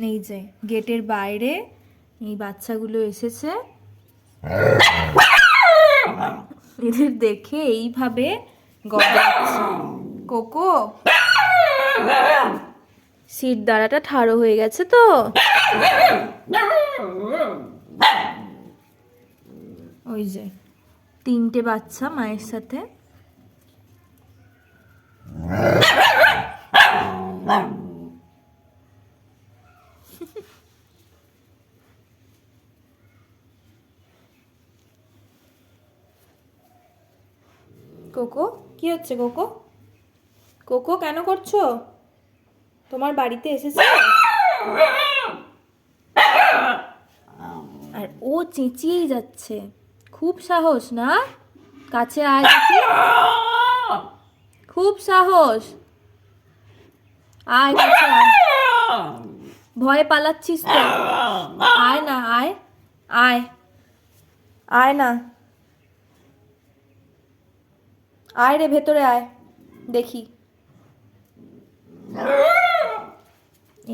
এই যে গেটের বাইরে এই বাচ্চাগুলো এসেছে, এদের দেখে এইভাবে গড়াচ্ছে। কোকো সিট দাঁড়াটা ঠাড়ো হয়ে গেছে তো। ওই যে 3টে বাচ্চা মায়ের সাথে। কোকো কি হচ্ছে? কোকো কোকো কেন করছো? তোমার বাড়িতে এসেছে আর ও চেঁচিয়েই যাচ্ছে। খুব সাহস না? কাছে আয় দেখি। খুব সাহস, আয় কাছে আয়। ভয়ে পালাচ্ছিস তো? আয় না, আয় আয় আয় না, আয় রে ভেতরে আয় দেখি।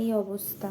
এই অবস্থা।